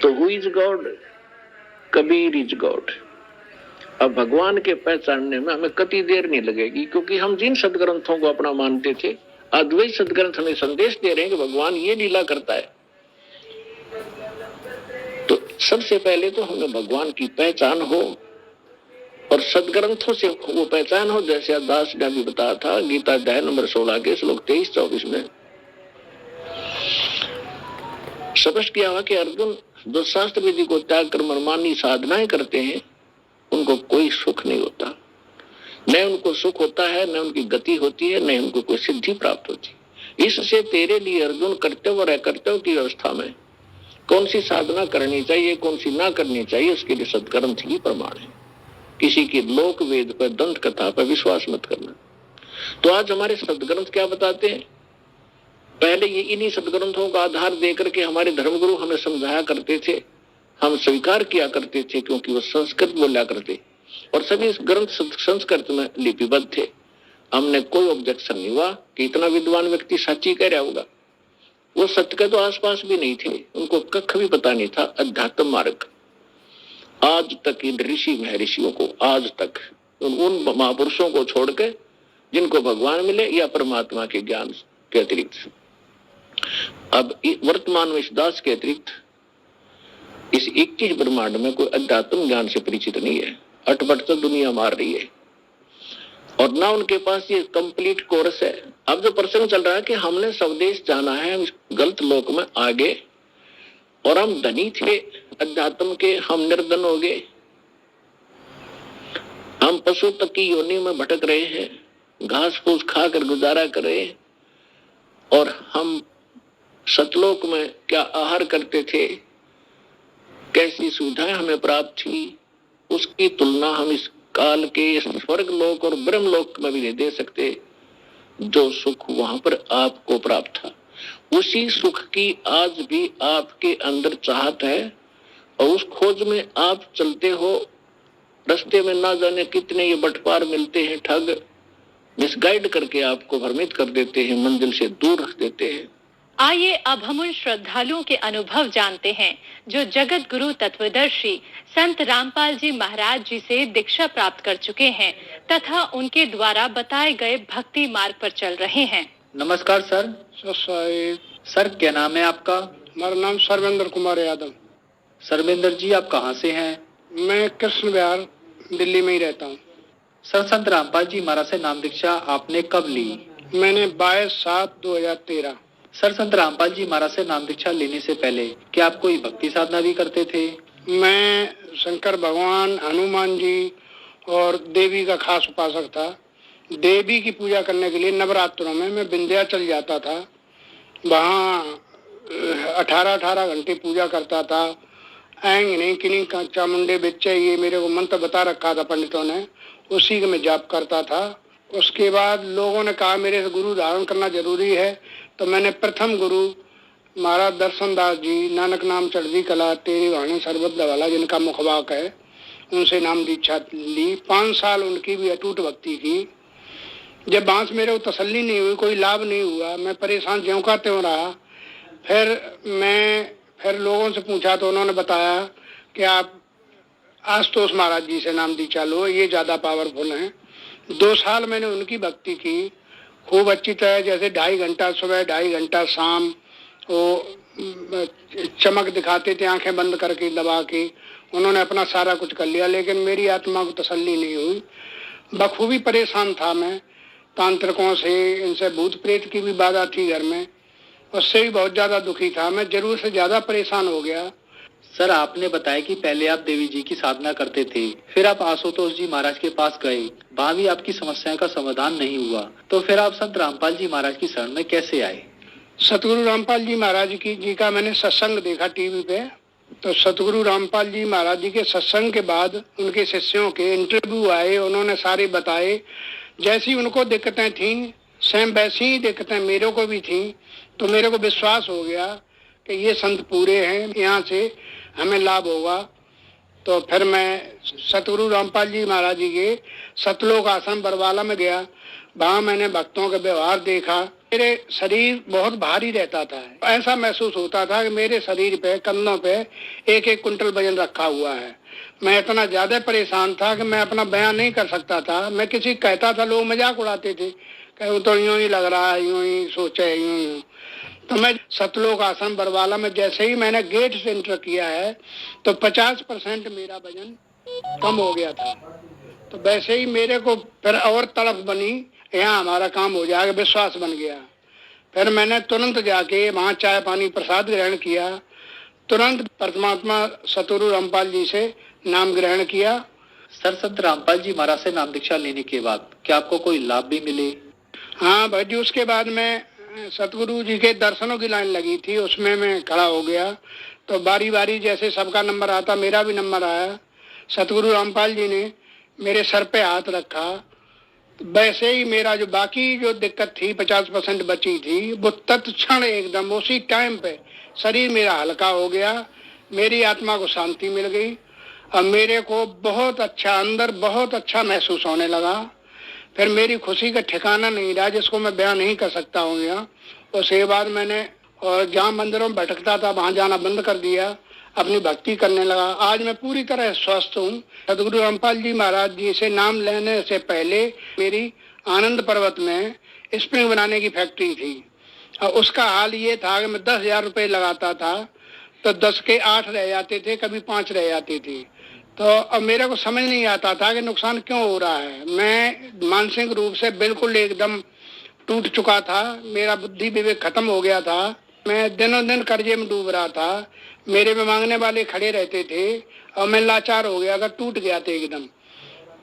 तो who is God? Kabir is God. अब भगवान के पहचानने में हमें कति देर नहीं लगेगी, क्योंकि हम जिन सदग्रंथों को अपना मानते थे, अद्वैत सदग्रंथ हमें संदेश दे रहे हैं कि भगवान ये लीला करता है। तो सबसे पहले तो हमें भगवान की पहचान हो और सदग्रंथों से वो पहचान हो। जैसे दास ने भी बताया था, गीता अध्याय नंबर 16 के श्लोक 23-24 में स्पष्ट किया हुआ कि अर्जुन जो शास्त्र विधि को त्याग कर मनमानी साधनाएं करते हैं, उनको कोई सुख नहीं होता। न उनको सुख होता है, न उनकी गति होती है, न उनको कोई सिद्धि प्राप्त होती। इससे तेरे लिए अर्जुन कर्तव्य और अकर्तव्य की व्यवस्था में कौन सी साधना करनी चाहिए, कौन सी ना करनी चाहिए, उसके लिए सदग्रंथ ही प्रमाण है। किसी की लोक वेद पर, दंत कथा पर विश्वास मत करना। तो आज हमारे सदग्रंथ क्या बताते हैं? पहले ये इन्हीं सदग्रंथों का आधार देकर के हमारे धर्मगुरु हमें समझाया करते थे, हम स्वीकार किया करते थे, क्योंकि वो संस्कृत बोला करते और सभी ग्रंथ संस्कृत में लिपिबद्ध थे। हमने कोई ऑब्जेक्शन नहीं हुआ कि इतना विद्वान व्यक्ति सच्ची कह रहा होगा। वो सत्य के तो आसपास भी नहीं थे, उनको कख भी पता नहीं था अध्यात्म मार्ग। आज तक इन ऋषि महर्षियों को, आज तक उन महापुरुषों को छोड़ के जिनको भगवान मिले या परमात्मा के ज्ञान के अतिरिक्त, अब वर्तमान में इस दास के अतिरिक्त इस 21 ब्रह्मांड में कोई अध्यात्म ज्ञान से परिचित नहीं है। अटपट तो दुनिया मार रही है और ना उनके पास ये कंप्लीट कोर्स है। अब जो प्रसंग चल रहा है कि हमने स्वदेश जाना है, हम इस गलत लोक में आगे, और हम धनी थे अध्यात्म के, हम निर्धन हो गए, हम पशु तक की योनि में भटक रहे हैं, घास फूस खाकर गुजारा कर रहे हैं, और हम सतलोक में क्या आहार करते थे, कैसी सुविधाएं हमें प्राप्त थी, उसकी तुलना हम इस काल के स्वर्ग लोक और ब्रह्म लोक में भी नहीं दे सकते। जो सुख वहां पर आपको प्राप्त था, उसी सुख की आज भी आपके अंदर चाहत है, और उस खोज में आप चलते हो। रास्ते में ना जाने कितने ये बटपार मिलते हैं, ठग मिसगाइड करके आपको भ्रमित कर देते हैं, मंजिल से दूर रख देते हैं। आइए अब हम उन श्रद्धालुओं के अनुभव जानते हैं जो जगत गुरु तत्वदर्शी संत रामपाल जी महाराज जी से दीक्षा प्राप्त कर चुके हैं तथा उनके द्वारा बताए गए भक्ति मार्ग पर चल रहे हैं। नमस्कार सर। सर क्या नाम है आपका? हमारा नाम सर्वेंद्र कुमार यादव। सर्वेंद्र जी आप कहाँ से हैं? मैं कृष्ण विहार दिल्ली में ही रहता हूँ। सर संत रामपाल जी महाराज से नाम दीक्षा आपने कब ली? मैंने 22/7/2013। सर संत रामपाल जी महाराज से नाम दीक्षा लेने से पहले क्या आप कोई भक्ति साधना भी करते थे? मैं शंकर भगवान, हनुमान जी और देवी का खास उपासक था। देवी की पूजा करने के लिए नवरात्रों में मैं विंध्याचल जाता था, वहाँ 18 घंटे पूजा करता था। ऐंग नहीं किनी चामुंडे बिच्चे, ये मेरे को मंत्र बता रखा था पंडितों ने, उसी का मैं जाप करता था। उसके बाद लोगों ने कहा मेरे से गुरु धारण करना जरूरी है, तो मैंने प्रथम गुरु महाराज दर्शन दास जी, नानक नाम चढ़दी कला तेरी वाणी सर्वद वाला, जिनका मुखवाक है, उनसे नाम दीक्षा ली। 5 साल उनकी भी अटूट भक्ति की। जब बांस मेरे को तसल्ली नहीं हुई, कोई लाभ नहीं हुआ, मैं परेशान ज्यों का त्यों रहा। फिर लोगों से पूछा तो उन्होंने बताया कि आप आशुतोष महाराज जी से नाम दीक्षा लो, ये ज्यादा पावरफुल हैं। 2 साल मैंने उनकी भक्ति की खूब अच्छी तरह, जैसे 2.5 घंटा सुबह, 2.5 घंटा शाम, वो चमक दिखाते थे आंखें बंद करके दबा के। उन्होंने अपना सारा कुछ कर लिया, लेकिन मेरी आत्मा को तसल्ली नहीं हुई। बखूबी परेशान था मैं, तांत्रिकों से, इनसे भूत प्रेत की भी बाधा थी घर में, उससे भी बहुत ज्यादा दुखी था मैं, जरूर से ज्यादा परेशान हो गया। सर आपने बताया कि पहले आप देवी जी की साधना करते थे, फिर आप आशुतोष जी महाराज के पास गए, वहाँ भी आपकी समस्या का समाधान नहीं हुआ, तो फिर आप संत रामपाल जी महाराज की शरण में कैसे आए? सतगुरु रामपाल जी महाराज जी का मैंने सत्संग देखा टीवी पे, तो सतगुरु रामपाल जी महाराज जी के सत्संग के बाद उनके शिष्यों के इंटरव्यू आए, उन्होंने सारे बताए। जैसी उनको दिक्कतें थी सेम वैसी ही दिक्कतें मेरे को भी थी, तो मेरे को विश्वास हो गया कि ये संत पूरे हैं, यहाँ से हमें लाभ होगा। तो फिर मैं सतगुरु रामपाल जी महाराज जी के सतलोक आश्रम बरवाला में गया। वहाँ मैंने भक्तों का व्यवहार देखा, मेरे शरीर बहुत भारी रहता था। ऐसा महसूस होता था कि मेरे शरीर पे, कंधों पे 1-1 कुंटल वजन रखा हुआ है। मैं इतना ज्यादा परेशान था कि मैं अपना बयान नहीं कर सकता था। मैं किसी कहता था, लोग मजाक उड़ाते थे, कहीं तो यूं ही लग रहा है, यूं ही सोचे, यूं। तो मैं सतलोक आश्रम बरवाला में जैसे ही मैंने गेट से एंटर किया है तो 50% मेरा वजन कम हो गया था। तो वैसे ही मेरे को फिर और तड़प बनी, यहाँ हमारा काम हो जाएगा, विश्वास बन गया। फिर मैंने तुरंत जाके वहाँ चाय पानी प्रसाद ग्रहण किया, तुरंत परमात्मा सतगुरु रामपाल जी से नाम ग्रहण किया। सर, संत रामपाल जी महाराज से नाम दीक्षा लेने के बाद क्या आपको कोई लाभ भी मिले? हाँ भाई जी, उसके बाद मैं सतगुरु जी के दर्शनों की लाइन लगी थी, उसमें मैं खड़ा हो गया। तो बारी बारी जैसे सबका नंबर आता, मेरा भी नंबर आया। सतगुरु रामपाल जी ने मेरे सर पे हाथ रखा, वैसे ही मेरा जो बाकी जो दिक्कत थी 50% बची थी, वो तत्क्षण एकदम उसी टाइम पे शरीर मेरा हल्का हो गया, मेरी आत्मा को शांति मिल गई और मेरे को बहुत अच्छा, अंदर बहुत अच्छा महसूस होने लगा। फिर मेरी खुशी का ठिकाना नहीं रहा, जिसको मैं बयान नहीं कर सकता हूँ यहाँ। उसके बाद मैंने और जहाँ मंदिरों में भटकता था वहां जाना बंद कर दिया, अपनी भक्ति करने लगा। आज मैं पूरी तरह स्वस्थ हूँ। सतगुरु रामपाल जी महाराज जी से नाम लेने से पहले मेरी आनंद पर्वत में स्प्रिंग बनाने की फैक्ट्री थी और उसका हाल ये था कि मैं 10,000 रुपये लगाता था तो 10 के 8 रह जाते थे, कभी 5 रह जाती थी। तो अब मेरे को समझ नहीं आता था कि नुकसान क्यों हो रहा है। मैं मानसिक रूप से बिल्कुल एकदम टूट चुका था, मेरा बुद्धि विवेक खत्म हो गया था। मैं दिनों दिन कर्जे में डूब रहा था, मेरे में मांगने वाले खड़े रहते थे और मैं लाचार हो गया, अगर टूट गया था एकदम।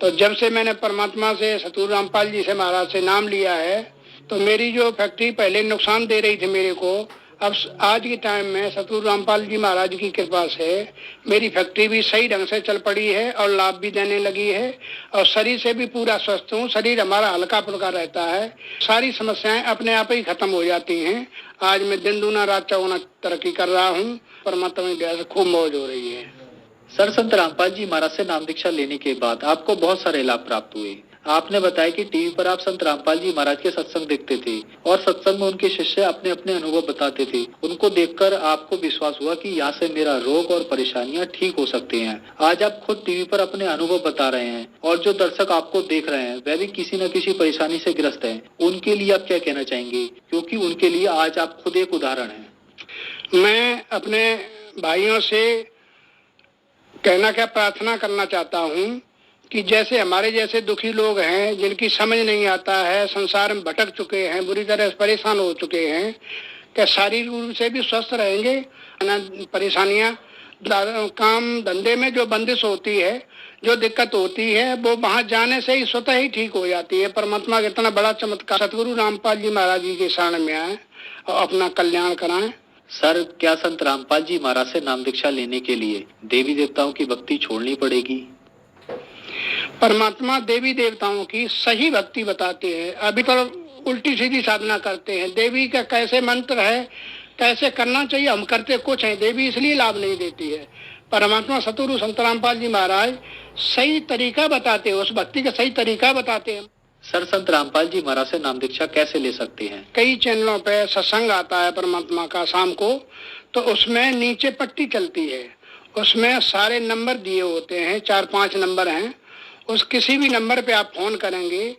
तो जब से मैंने परमात्मा से, सतगुरु रामपाल जी से महाराज से नाम लिया है, तो मेरी जो फैक्ट्री पहले नुकसान दे रही थी मेरे को, अब आज के टाइम में सतगुरु रामपाल जी महाराज की कृपा से मेरी फैक्ट्री भी सही ढंग से चल पड़ी है और लाभ भी देने लगी है और शरीर से भी पूरा स्वस्थ हूँ। शरीर हमारा हल्का फुल्का रहता है, सारी समस्याएं अपने आप ही खत्म हो जाती हैं। आज मैं दिन दूना रात चौगुना तरक्की कर रहा हूँ, परमात्मा की दया से खूब मौज हो रही है। सर, संत रामपाल जी महाराज से नाम दीक्षा लेने के बाद आपको बहुत सारे लाभ प्राप्त हुए। आपने बताया कि टीवी पर आप संत रामपाल जी महाराज के सत्संग देखते थे और सत्संग में उनके शिष्य अपने अपने अनुभव बताते थे। उनको देखकर आपको विश्वास हुआ कि यहाँ से मेरा रोग और परेशानियां ठीक हो सकते हैं। आज आप खुद टीवी पर अपने अनुभव बता रहे हैं और जो दर्शक आपको देख रहे हैं वह भी किसी न किसी परेशानी से ग्रस्त है। उनके लिए आप क्या कहना चाहेंगे, क्योंकि उनके लिए आज आप खुद एक उदाहरण है। मैं अपने भाइयों से कहना क्या, प्रार्थना करना चाहता हूँ कि जैसे हमारे जैसे दुखी लोग हैं, जिनकी समझ नहीं आता है, संसार में भटक चुके हैं, बुरी तरह से परेशान हो चुके हैं, क्या शारीरिक रूप से भी स्वस्थ रहेंगे। परेशानियां, काम धंधे में जो बंदिश होती है, जो दिक्कत होती है, वो वहां जाने से ही स्वतः ही ठीक हो जाती है। परमात्मा का इतना बड़ा चमत्कार, सतगुरु रामपाल जी महाराज जी के शरण में आए और अपना कल्याण कराएं। सर, क्या संत रामपाल जी महाराज से नाम दीक्षा लेने के लिए देवी देवताओं की भक्ति छोड़नी पड़ेगी? परमात्मा देवी देवताओं की सही भक्ति बताते हैं, अभी तो उल्टी सीधी साधना करते हैं। देवी का कैसे मंत्र है, कैसे करना चाहिए, हम करते कुछ हैं, देवी इसलिए लाभ नहीं देती है। परमात्मा सतगुरु संत रामपाल जी महाराज सही तरीका बताते हैं, उस भक्ति का सही तरीका बताते हैं। सर, संत रामपाल जी महाराज से नाम दीक्षा कैसे ले सकते हैं? कई चैनलों पे सत्संग आता है परमात्मा का शाम को, तो उसमें नीचे पट्टी चलती है, उसमें सारे नंबर दिए होते हैं, 4-5 नंबर हैं। उस किसी भी नंबर पे आप फोन करेंगे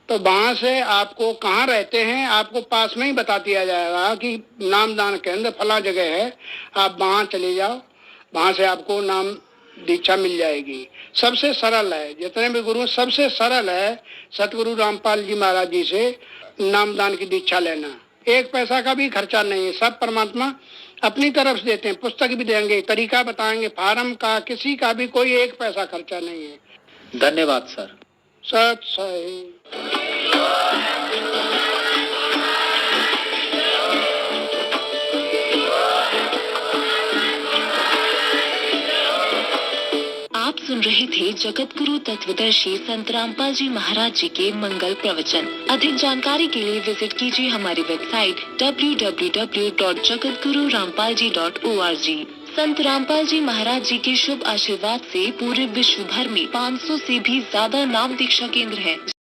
तो वहां से आपको कहाँ रहते हैं, आपको पास में ही बता दिया जाएगा कि नामदान केंद्र फला जगह है, आप वहां चले जाओ, वहां से आपको नाम दीक्षा मिल जाएगी। सबसे सरल है, जितने भी गुरु सबसे सरल है सतगुरु रामपाल जी महाराज जी से नामदान की दीक्षा लेना। 1 पैसा का भी खर्चा नहीं है, सब परमात्मा अपनी तरफ से देते हैं। पुस्तक भी देंगे, तरीका बताएंगे, फार्म का किसी का भी कोई 1 पैसा खर्चा नहीं है। धन्यवाद सर। सत सही। आप सुन रहे थे जगत गुरु तत्वदर्शी संत रामपाल जी महाराज जी के मंगल प्रवचन। अधिक जानकारी के लिए विजिट कीजिए हमारी वेबसाइट www.jagatgururampalji.org। संत रामपाल जी महाराज जी के शुभ आशीर्वाद से पूरे विश्व भर में 500 से भी ज्यादा नाम दीक्षा केंद्र हैं।